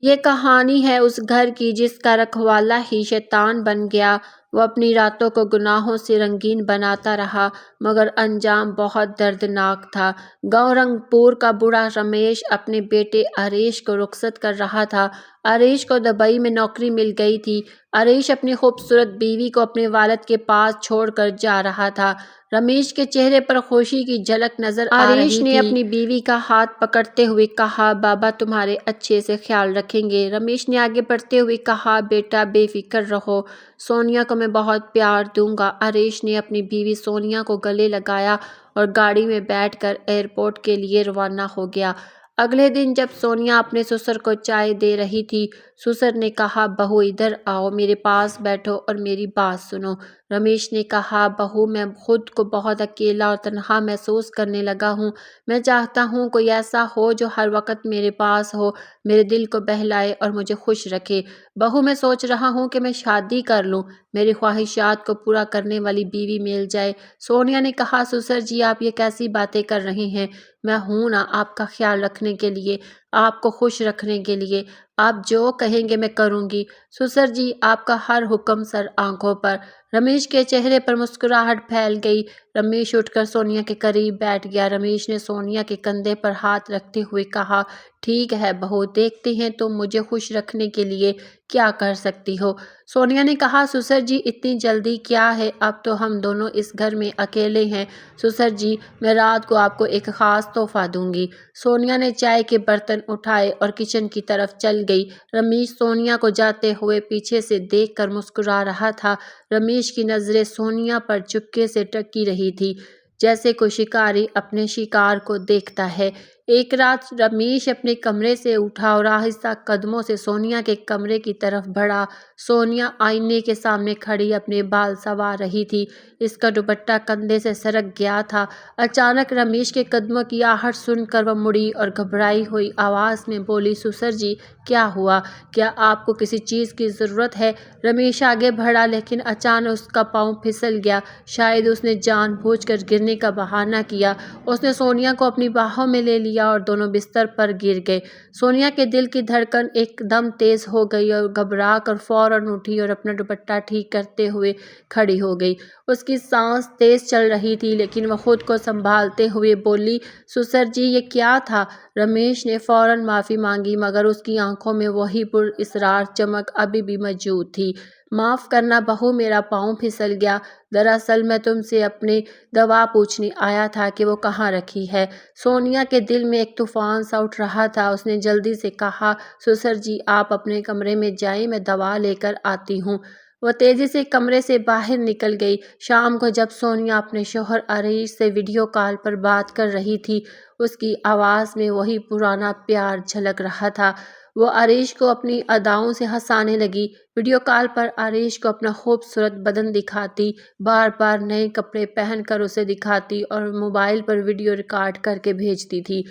یہ کہانی ہے اس گھر کی جس کا رکھوالا ہی شیطان بن گیا۔ وہ اپنی راتوں کو گناہوں سے رنگین بناتا رہا مگر انجام بہت دردناک تھا۔ گاؤں رنگ پور کا بوڑھا رمیش اپنے بیٹے اریش کو رخصت کر رہا تھا۔ اریش کو دبئی میں نوکری مل گئی تھی۔ اریش اپنی خوبصورت بیوی کو اپنے والد کے پاس چھوڑ کر جا رہا تھا۔ رمیش کے چہرے پر خوشی کی جھلک نظر آ رہی تھی۔ اریش نے اپنی بیوی کا ہاتھ پکڑتے ہوئے کہا، بابا تمہارے اچھے سے خیال رکھیں گے۔ رمیش نے آگے بڑھتے ہوئے کہا، بیٹا بے فکر رہو، سونیا کو میں بہت پیار دوں گا۔ اریش نے اپنی بیوی سونیا کو گلے لگایا اور گاڑی میں بیٹھ کر ایئرپورٹ کے لیے روانہ ہو گیا۔ اگلے دن جب سونیا اپنے سسر کو چائے دے رہی تھی، سسر نے کہا، بہو ادھر آؤ، میرے پاس بیٹھو اور میری بات سنو۔ رمیش نے کہا، بہو میں خود کو بہت اکیلا اور تنہا محسوس کرنے لگا ہوں۔ میں چاہتا ہوں کوئی ایسا ہو جو ہر وقت میرے پاس ہو، میرے دل کو بہلائے اور مجھے خوش رکھے۔ بہو میں سوچ رہا ہوں کہ میں شادی کر لوں، میری خواہشات کو پورا کرنے والی بیوی مل جائے۔ سونیا نے کہا، سسر جی آپ یہ کیسی باتیں کر رہے ہیں؟ میں ہوں نا آپ کا خیال رکھنے کے لیے، آپ کو خوش رکھنے کے لیے۔ آپ جو کہیں گے میں کروں گی۔ سسر جی آپ کا ہر حکم سر آنکھوں پر۔ رمیش کے چہرے پر مسکراہٹ پھیل گئی۔ رمیش اٹھ کر سونیا کے قریب بیٹھ گیا۔ رمیش نے سونیا کے کندھے پر ہاتھ رکھتے ہوئے کہا، ٹھیک ہے بہو، دیکھتے ہیں تم مجھے خوش رکھنے کے لیے کیا کر سکتی ہو۔ سونیا نے کہا، سسر جی اتنی جلدی کیا ہے، اب تو ہم دونوں اس گھر میں اکیلے ہیں۔ سسر جی میں رات کو آپ کو ایک خاص تحفہ دوں گی۔ سونیا نے چائے کے برتن اٹھائے اور کچن کی طرف چل گئی۔ رمیش سونیا کو جاتے ہوئے پیچھے سے دیکھ کر مسکرا رہا تھا۔ رمیش کی نظریں سونیا پر چپکے سے ٹکی رہی تھی، جیسے کوئی شکاری اپنے شکار کو دیکھتا ہے۔ ایک رات رمیش اپنے کمرے سے اٹھا اور آہستہ قدموں سے سونیا کے کمرے کی طرف بڑھا۔ سونیا آئینے کے سامنے کھڑی اپنے بال سنوار رہی تھی، اس کا دوپٹہ کندھے سے سرک گیا تھا۔ اچانک رمیش کے قدموں کی آہٹ سن کر وہ مڑی اور گھبرائی ہوئی آواز میں بولی، سسر جی کیا ہوا؟ کیا آپ کو کسی چیز کی ضرورت ہے؟ رمیش آگے بڑھا لیکن اچانک اس کا پاؤں پھسل گیا، شاید اس نے جان بوجھ کر گرنے کا بہانہ کیا۔ اس نے سونیا کو اپنی باہوں میں لے لیا اور دونوں بستر پر گر گئے۔ سونیا کے دل کی دھڑکن ایک دم تیز ہو گئی اور گھبرا کر فوراً اٹھی اور اپنا دوپٹہ ٹھیک کرتے ہوئے کھڑی ہو گئی۔ اس کی سانس تیز چل رہی تھی لیکن وہ خود کو سنبھالتے ہوئے بولی، سسر جی یہ کیا تھا؟ رمیش نے فوراً معافی مانگی مگر اس کی آنکھوں میں وہی پراسرار چمک ابھی بھی موجود تھی۔ معاف کرنا بہو، میرا پاؤں پھسل گیا۔ دراصل میں تم سے اپنی دوا پوچھنے آیا تھا کہ وہ کہاں رکھی ہے۔ سونیا کے دل میں ایک طوفان سا اٹھ رہا تھا۔ اس نے جلدی سے کہا، سسر جی آپ اپنے کمرے میں جائیں، میں دوا لے کر آتی ہوں۔ وہ تیزی سے کمرے سے باہر نکل گئی۔ شام کو جب سونیا اپنے شوہر اریش سے ویڈیو کال پر بات کر رہی تھی، اس کی آواز میں وہی پرانا پیار جھلک رہا تھا۔ وہ اریش کو اپنی اداؤں سے ہنسانے لگی۔ ویڈیو کال پر اریش کو اپنا خوبصورت بدن دکھاتی، بار بار نئے کپڑے پہن کر اسے دکھاتی اور موبائل پر ویڈیو ریکارڈ کر کے بھیجتی تھی۔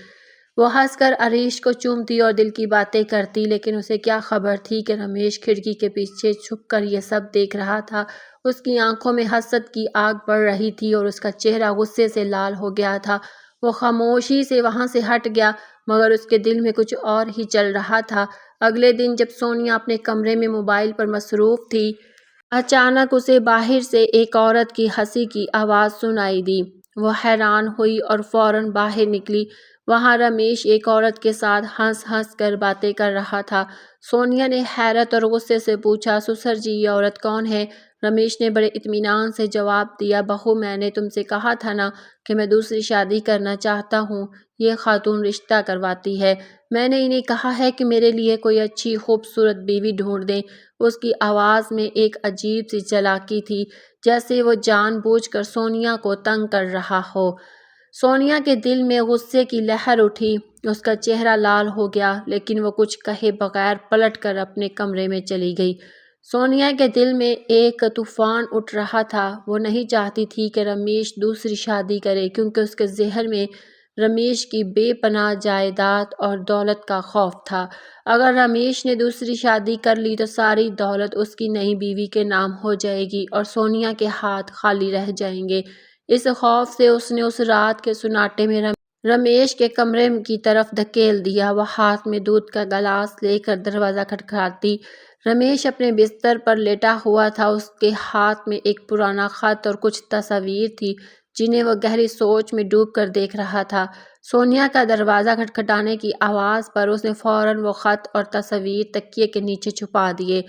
وہ ہنس کر اریش کو چومتی اور دل کی باتیں کرتی، لیکن اسے کیا خبر تھی کہ رمیش کھڑکی کے پیچھے چھپ کر یہ سب دیکھ رہا تھا۔ اس کی آنکھوں میں حسد کی آگ بڑھ رہی تھی اور اس کا چہرہ غصے سے لال ہو گیا تھا۔ وہ خاموشی سے وہاں سے ہٹ گیا مگر اس کے دل میں کچھ اور ہی چل رہا تھا۔ اگلے دن جب سونیا اپنے کمرے میں موبائل پر مصروف تھی، اچانک اسے باہر سے ایک عورت کی ہنسی کی آواز سنائی دی۔ وہ حیران ہوئی اور فوراً باہر نکلی۔ وہاں رمیش ایک عورت کے ساتھ ہنس ہنس کر باتیں کر رہا تھا۔ سونیا نے حیرت اور غصے سے پوچھا، سسر جی یہ عورت کون ہے؟ رمیش نے بڑے اطمینان سے جواب دیا، بہو میں نے تم سے کہا تھا نا کہ میں دوسری شادی کرنا چاہتا ہوں، یہ خاتون رشتہ کرواتی ہے۔ میں نے انہیں کہا ہے کہ میرے لیے کوئی اچھی خوبصورت بیوی ڈھونڈ دیں۔ اس کی آواز میں ایک عجیب سی چالاکی تھی، جیسے وہ جان بوجھ کر سونیا کو تنگ کر رہا ہو۔ سونیا کے دل میں غصے کی لہر اٹھی، اس کا چہرہ لال ہو گیا لیکن وہ کچھ کہے بغیر پلٹ کر اپنے کمرے میں چلی گئی۔ سونیا کے دل میں ایک طوفان اٹھ رہا تھا۔ وہ نہیں چاہتی تھی کہ رمیش دوسری شادی کرے کیونکہ اس کے ذہن میں رمیش کی بے پناہ جائیداد اور دولت کا خوف تھا۔ اگر رمیش نے دوسری شادی کر لی تو ساری دولت اس کی نئی بیوی کے نام ہو جائے گی اور سونیا کے ہاتھ خالی رہ جائیں گے۔ اس خوف سے اس نے اس رات کے سناٹے میں رمیش کے کمرے کی طرف دھکیل دیا۔ وہ ہاتھ میں دودھ کا گلاس لے کر دروازہ کھٹکھٹاتی۔ رمیش اپنے بستر پر لیٹا ہوا تھا۔ اس کے ہاتھ میں ایک پرانا خط اور کچھ تصاویر تھی جنہیں وہ گہری سوچ میں ڈوب کر دیکھ رہا تھا۔ سونیا کا دروازہ کھٹکھٹانے کی آواز پر اس نے فوراً وہ خط اور تصاویر تکیے کے نیچے چھپا دیے۔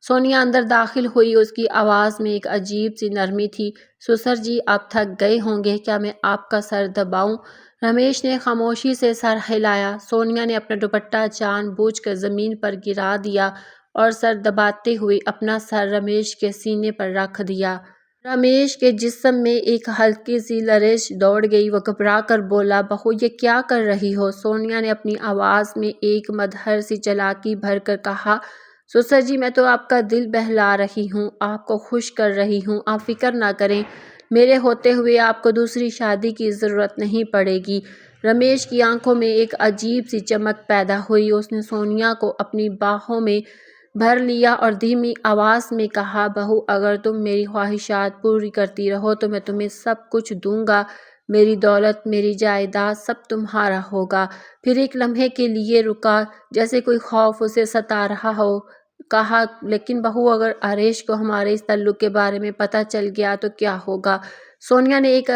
سونیا اندر داخل ہوئی۔ اس کی آواز میں ایک عجیب سی نرمی تھی۔ سسر جی، آپ تھک گئے ہوں گے، کیا میں آپ کا سر دباؤں؟ رمیش نے خاموشی سے سر ہلایا۔ سونیا نے اپنا دوپٹہ جان بوجھ کر زمین پر گرا دیا اور سر دباتے ہوئے اپنا سر رمیش کے سینے پر رکھ دیا۔ رمیش کے جسم میں ایک ہلکی سی لرزش دوڑ گئی۔ وہ گھبرا کر بولا، بہو یہ کیا کر رہی ہو؟ سونیا نے اپنی آواز میں ایک مدھر سی چالاکی بھر کر کہا، سسر جی، میں تو آپ کا دل بہلا رہی ہوں، آپ کو خوش کر رہی ہوں۔ آپ فکر نہ کریں، میرے ہوتے ہوئے آپ کو دوسری شادی کی ضرورت نہیں پڑے گی۔ رمیش کی آنکھوں میں ایک عجیب سی چمک پیدا ہوئی۔ اس نے سونیا کو اپنی باہوں میں بھر لیا اور دھیمی آواز میں کہا، بہو اگر تم میری خواہشات پوری کرتی رہو تو میں تمہیں سب کچھ دوں گا، میری دولت، میری جائیداد، سب تمہارا ہوگا۔ پھر ایک لمحے کے لیے رکا، جیسے کوئی خوف اسے ستا رہا ہو۔ کہا، لیکن بہو اگر آریش کو ہمارے اس تعلق کے بارے میں پتہ چل گیا تو کیا ہوگا؟ سونیا نے ایک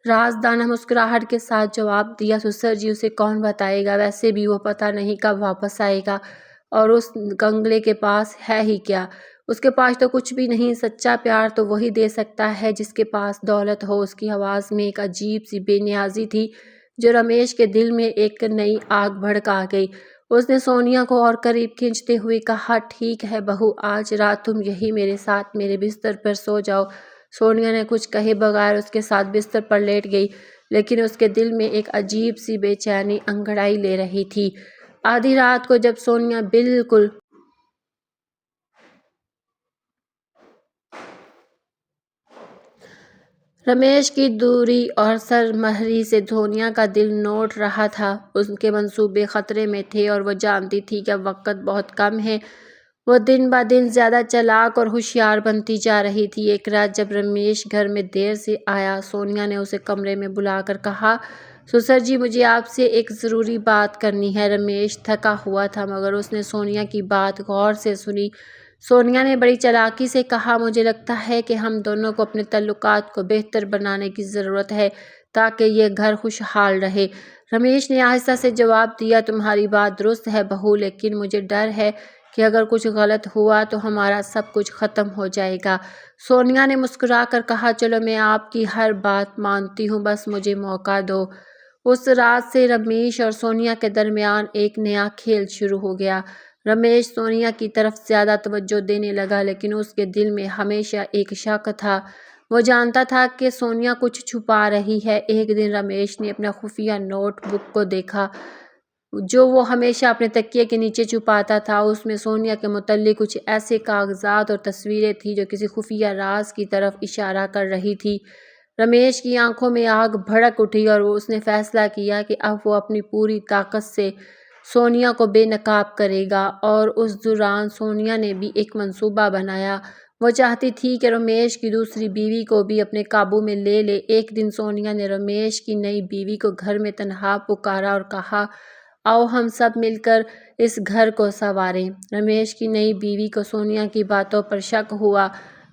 رازدانہ مسکراہٹ کے ساتھ جواب دیا، سسر جی، اسے کون بتائے گا؟ ویسے بھی وہ پتہ نہیں کب واپس آئے گا، اور اس کنگلے کے پاس ہے ہی کیا؟ اس کے پاس تو کچھ بھی نہیں۔ سچا پیار تو وہی دے سکتا ہے جس کے پاس دولت ہو۔ اس کی آواز میں ایک عجیب سی بے نیازی تھی جو رمیش کے دل میں ایک نئی آگ بھڑکا گئی۔ اس نے سونیا کو اور قریب کھینچتے ہوئے کہا، ٹھیک ہے بہو، آج رات تم یہی میرے ساتھ میرے بستر پر سو جاؤ۔ سونیا نے کچھ کہے بغیر اس کے ساتھ بستر پر لیٹ گئی، لیکن اس کے دل میں ایک عجیب سی بے چینی انگڑائی لے رہی تھی۔ آدھی رات کو جب سونیا بالکل رمیش کی دوری اور سرمہری سے سونیا کا دل نوٹ رہا تھا۔ ان کے منصوبے خطرے میں تھے اور وہ جانتی تھی کہ اب وقت بہت کم ہے۔ وہ دن بہ دن زیادہ چالاک اور ہوشیار بنتی جا رہی تھی۔ ایک رات جب رمیش گھر میں دیر سے آیا، سونیا نے اسے کمرے میں بلا کر کہا، سسر جی، مجھے آپ سے ایک ضروری بات کرنی ہے۔ رمیش تھکا ہوا تھا مگر اس نے سونیا کی بات غور سے سنی۔ سونیا نے بڑی چالاکی سے کہا، مجھے لگتا ہے کہ ہم دونوں کو اپنے تعلقات کو بہتر بنانے کی ضرورت ہے تاکہ یہ گھر خوشحال رہے۔ رمیش نے آہستہ سے جواب دیا، تمہاری بات درست ہے بہو، لیکن مجھے ڈر ہے کہ اگر کچھ غلط ہوا تو ہمارا سب کچھ ختم ہو جائے گا۔ سونیا نے مسکرا کر کہا، چلو میں آپ کی ہر بات مانتی ہوں، بس مجھے موقع دو۔ اس رات سے رمیش اور سونیا کے درمیان ایک نیا کھیل شروع ہو گیا۔ رمیش سونیا کی طرف زیادہ توجہ دینے لگا، لیکن اس کے دل میں ہمیشہ ایک شک تھا۔ وہ جانتا تھا کہ سونیا کچھ چھپا رہی ہے۔ ایک دن رمیش نے اپنا خفیہ نوٹ بک کو دیکھا جو وہ ہمیشہ اپنے تکیے کے نیچے چھپاتا تھا۔ اس میں سونیا کے متعلق کچھ ایسے کاغذات اور تصویریں تھیں جو کسی خفیہ راز کی طرف اشارہ کر رہی تھی۔ رمیش کی آنکھوں میں آگ بھڑک اٹھی اور اس نے فیصلہ کیا کہ اب وہ اپنی پوری طاقت سے سونیا کو بے نقاب کرے گا، اور اس دوران سونیا نے بھی ایک منصوبہ بنایا۔ وہ چاہتی تھی کہ رمیش کی دوسری بیوی کو بھی اپنے قابو میں لے لے۔ ایک دن سونیا نے رمیش کی نئی بیوی کو گھر میں تنہا پکارا اور کہا، آؤ ہم سب مل کر اس گھر کو سنواریں۔ رمیش کی نئی بیوی کو سونیا کی باتوں پر شک ہوا،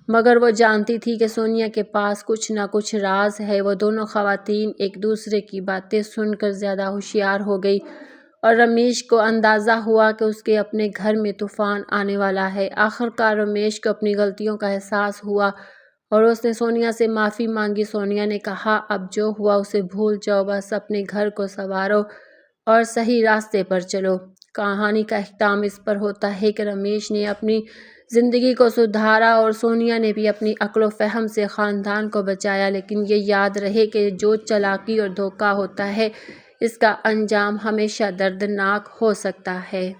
مگر وہ جانتی تھی کہ سونیا کے پاس کچھ نہ کچھ راز ہے۔ وہ دونوں خواتین ایک دوسرے کی باتیں سن کر زیادہ ہوشیار ہو گئی، اور رمیش کو اندازہ ہوا کہ اس کے اپنے گھر میں طوفان آنے والا ہے۔ آخرکار رمیش کو اپنی غلطیوں کا احساس ہوا اور اس نے سونیا سے معافی مانگی۔ سونیا نے کہا، اب جو ہوا اسے بھول جاؤ، بس اپنے گھر کو سنوارو اور صحیح راستے پر چلو۔ کہانی کا اختتام اس پر ہوتا ہے کہ رمیش نے اپنی زندگی کو سدھارا اور سونیا نے بھی اپنی عقل و فہم سے خاندان کو بچایا، لیکن یہ یاد رہے کہ جو چالاکی اور دھوکہ ہوتا ہے، اس کا انجام ہمیشہ دردناک ہو سکتا ہے۔